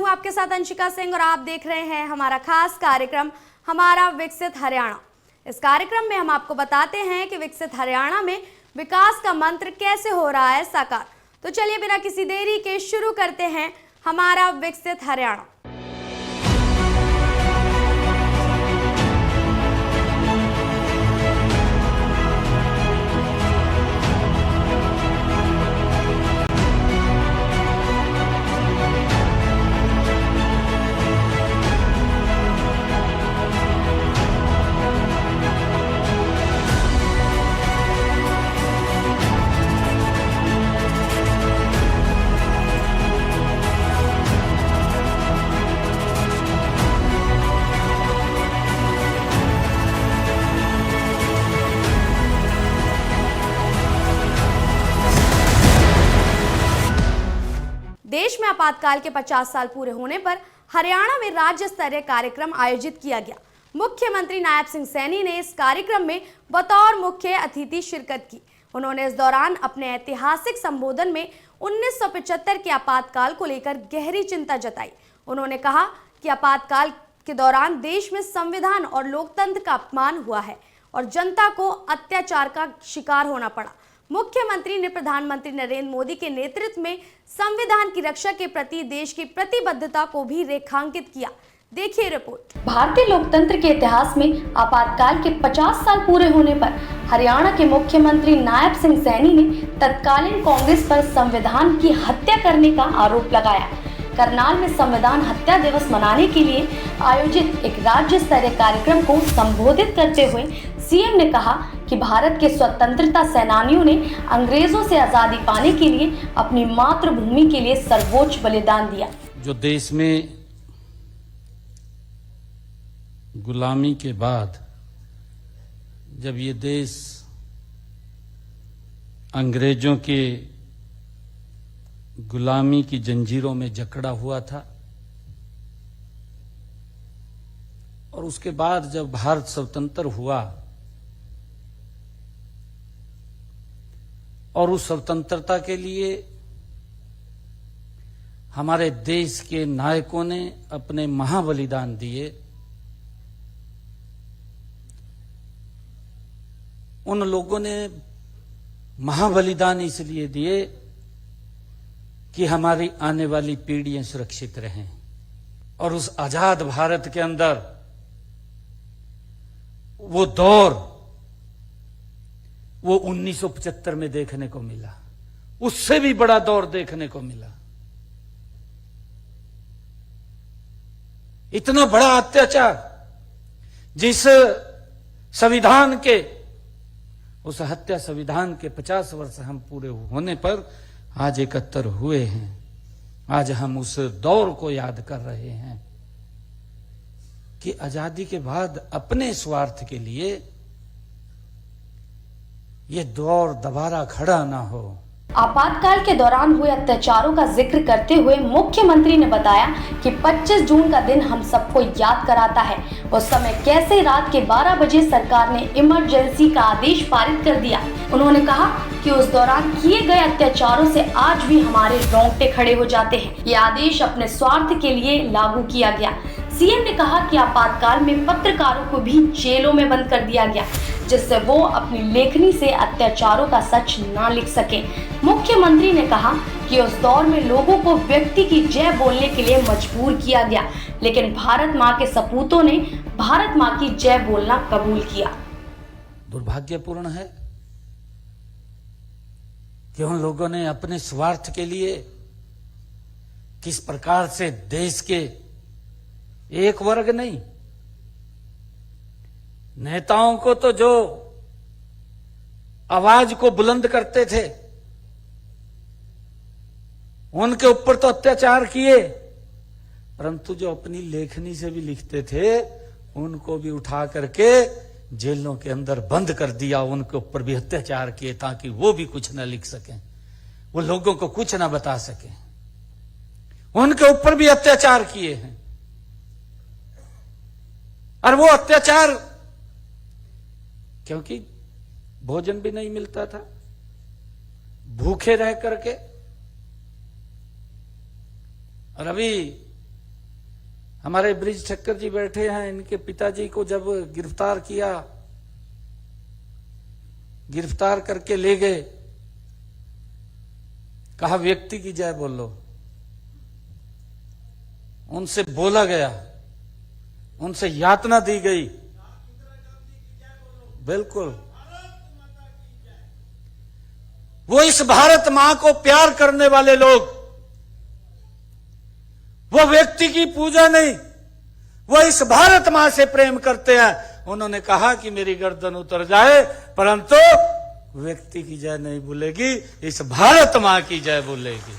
हूं आपके साथ अंशिका सिंह और आप देख रहे हैं हमारा खास कार्यक्रम हमारा विकसित हरियाणा। इस कार्यक्रम में हम आपको बताते हैं कि विकसित हरियाणा में विकास का मंत्र कैसे हो रहा है साकार। तो चलिए बिना किसी देरी के शुरू करते हैं हमारा विकसित हरियाणा। देश में आपातकाल के 50 साल पूरे होने पर हरियाणा में राज्य स्तरीय कार्यक्रम आयोजित किया गया। मुख्यमंत्री नायब सिंह सैनी ने इस कार्यक्रम में बतौर मुख्य अतिथि शिरकत की। उन्होंने इस दौरान अपने ऐतिहासिक संबोधन में 1975 के आपातकाल को लेकर गहरी चिंता जताई। उन्होंने कहा कि आपातकाल के दौरान देश में संविधान और लोकतंत्र का अपमान हुआ है और जनता को अत्याचार का शिकार होना पड़ा। मुख्यमंत्री ने प्रधानमंत्री नरेंद्र मोदी के नेतृत्व में संविधान की रक्षा के प्रति देश की प्रतिबद्धता को भी रेखांकित किया। देखिए रिपोर्ट। भारतीय लोकतंत्र के इतिहास में आपातकाल के 50 साल पूरे होने पर हरियाणा के मुख्यमंत्री नायब सिंह सैनी ने तत्कालीन कांग्रेस पर संविधान की हत्या करने का आरोप लगाया। करनाल में संविधान हत्या दिवस मनाने के लिए आयोजित एक राज्य स्तरीय कार्यक्रम को संबोधित करते हुए सीएम ने कहा कि भारत के स्वतंत्रता सेनानियों ने अंग्रेजों से आजादी पाने के लिए अपनी मातृभूमि के लिए सर्वोच्च बलिदान दिया। जो देश में गुलामी के बाद जब ये देश अंग्रेजों के गुलामी की जंजीरों में जकड़ा हुआ था और उसके बाद जब भारत स्वतंत्र हुआ और उस स्वतंत्रता के लिए हमारे देश के नायकों ने अपने महाबलिदान दिए, उन लोगों ने महाबलिदान इसलिए दिए कि हमारी आने वाली पीढ़ियां सुरक्षित रहें। और उस आजाद भारत के अंदर वो दौर वो 1975 में देखने को मिला, उससे भी बड़ा दौर देखने को मिला। इतना बड़ा अत्याचार जिस संविधान के उस हत्या संविधान के 50 वर्ष हम पूरे होने पर आज 71 हुए हैं। आज हम उस दौर को याद कर रहे हैं कि आजादी के बाद अपने स्वार्थ के लिए ये दौर दोबारा खड़ा ना हो। आपातकाल के दौरान हुए अत्याचारों का जिक्र करते हुए मुख्यमंत्री ने बताया कि 25 जून का दिन हम सबको याद कराता है उस समय कैसे रात के 12 बजे सरकार ने इमरजेंसी का आदेश पारित कर दिया। उन्होंने कहा कि उस दौरान किए गए अत्याचारों से आज भी हमारे रोंगटे खड़े हो जाते हैं। ये आदेश अपने स्वार्थ के लिए लागू किया गया। सीएम ने कहा कि आपातकाल में पत्रकारों को भी जेलों में बंद कर दिया गया जिससे वो अपनी लेखनी से अत्याचारों का सच ना लिख सके। मुख्यमंत्री ने कहा कि उस दौर में लोगों को व्यक्ति की जय बोलने के लिए मजबूर किया गया, लेकिन भारत माँ के सपूतों ने भारत माँ की जय बोलना कबूल किया। दुर्भाग्यपूर्ण है कि उन लोगों ने अपने स्वार्थ के लिए किस प्रकार से देश के एक वर्ग नहीं, नेताओं को तो जो आवाज को बुलंद करते थे उनके ऊपर तो अत्याचार किए, परंतु जो अपनी लेखनी से भी लिखते थे उनको भी उठा करके जेलों के अंदर बंद कर दिया, उनके ऊपर भी अत्याचार किए ताकि वो भी कुछ न लिख सकें, वो लोगों को कुछ न बता सकें। उनके ऊपर भी अत्याचार किए हैं और वो अत्याचार क्योंकि भोजन भी नहीं मिलता था, भूखे रह करके। और अभी हमारे ब्रिज ठक्कर जी बैठे हैं, इनके पिताजी को जब गिरफ्तार किया, गिरफ्तार करके ले गए, कहा व्यक्ति की जय बोलो। उनसे बोला गया, उनसे यातना दी गई, बिल्कुल वो इस भारत मां को प्यार करने वाले लोग, वो व्यक्ति की पूजा नहीं, वो इस भारत मां से प्रेम करते हैं। उन्होंने कहा कि मेरी गर्दन उतर जाए परंतु व्यक्ति की जय नहीं बोलेगी, इस भारत मां की जय बोलेगी।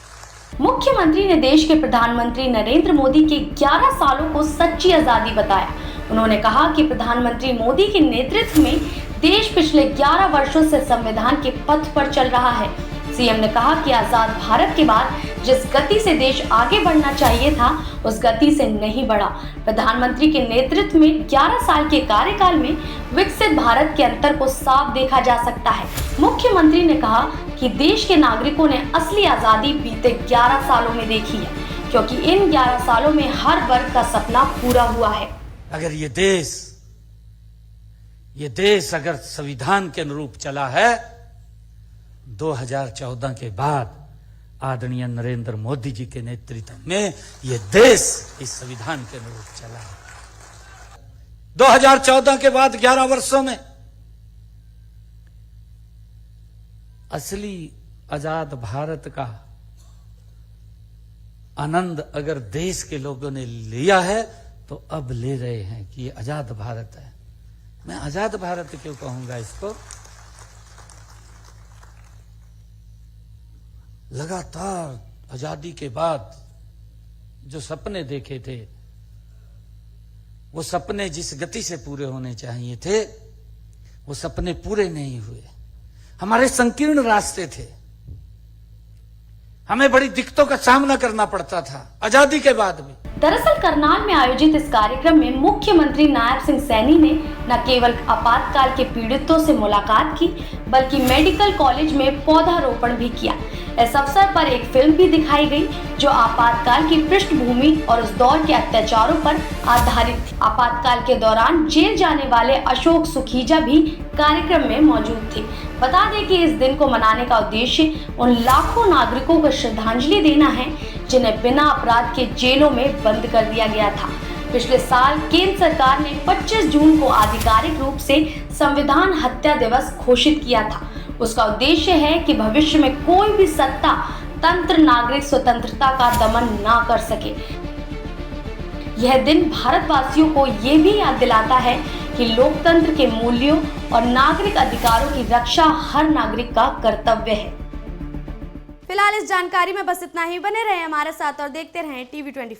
मुख्यमंत्री ने देश के प्रधानमंत्री नरेंद्र मोदी के 11 सालों को सच्ची आजादी बताया। उन्होंने कहा कि प्रधानमंत्री मोदी के नेतृत्व में देश पिछले 11 वर्षों से संविधान के पथ पर चल रहा है। सीएम ने कहा कि आजाद भारत के बाद जिस गति से देश आगे बढ़ना चाहिए था, उस गति से नहीं बढ़ा। प्रधानमंत्री के नेतृत्व में 11 साल के कार्यकाल में विकसित भारत के अंतर को साफ देखा जा सकता है। मुख्यमंत्री ने कहा कि देश के नागरिकों ने असली आजादी बीते 11 सालों में देखी है, क्योंकि इन 11 सालों में हर वर्ग का सपना पूरा हुआ है। अगर ये देश अगर संविधान के अनुरूप चला है, 2014 के बाद आदरणीय नरेंद्र मोदी जी के नेतृत्व में ये देश इस संविधान के अनुरूप चला है। 2014 के बाद 11 वर्षों में असली आजाद भारत का आनंद अगर देश के लोगों ने लिया है तो अब ले रहे हैं कि ये आजाद भारत है। मैं आजाद भारत क्यों कहूंगा इसको? लगातार आजादी के बाद जो सपने देखे थे, वो सपने जिस गति से पूरे होने चाहिए थे, वो सपने पूरे नहीं हुए। हमारे संकीर्ण रास्ते थे, हमें बड़ी दिक्कतों का सामना करना पड़ता था आजादी के बाद भी। दरअसल करनाल में आयोजित इस कार्यक्रम में मुख्यमंत्री नायब सिंह सैनी ने न केवल आपातकाल के पीड़ितों से मुलाकात की, बल्कि मेडिकल कॉलेज में पौधारोपण भी किया। इस अवसर पर एक फिल्म भी दिखाई गई जो आपातकाल की पृष्ठभूमि और उस दौर के अत्याचारों पर आधारित थी। आपातकाल के दौरान जेल जाने वाले अशोक सुखीजा भी कार्यक्रम में मौजूद थे। बता दें कि इस दिन को मनाने का उद्देश्य उन लाखों नागरिकों को श्रद्धांजलि देना है जिन्हें बिना अपराध के जेलों में बंद कर दिया गया था। पिछले साल केंद्र सरकार ने 25 जून को आधिकारिक रूप से संविधान हत्या दिवस घोषित किया था। उसका उद्देश्य है कि भविष्य में कोई भी सत्ता तंत्र नागरिक स्वतंत्रता का दमन ना कर सके। यह दिन भारतवासियों को ये भी याद दिलाता है कि लोकतंत्र के मूल्यों और नागरिक अधिकारों की रक्षा हर नागरिक का कर्तव्य है। फिलहाल इस जानकारी में बस इतना ही। बने रहे हमारे साथ और देखते रहें TV24।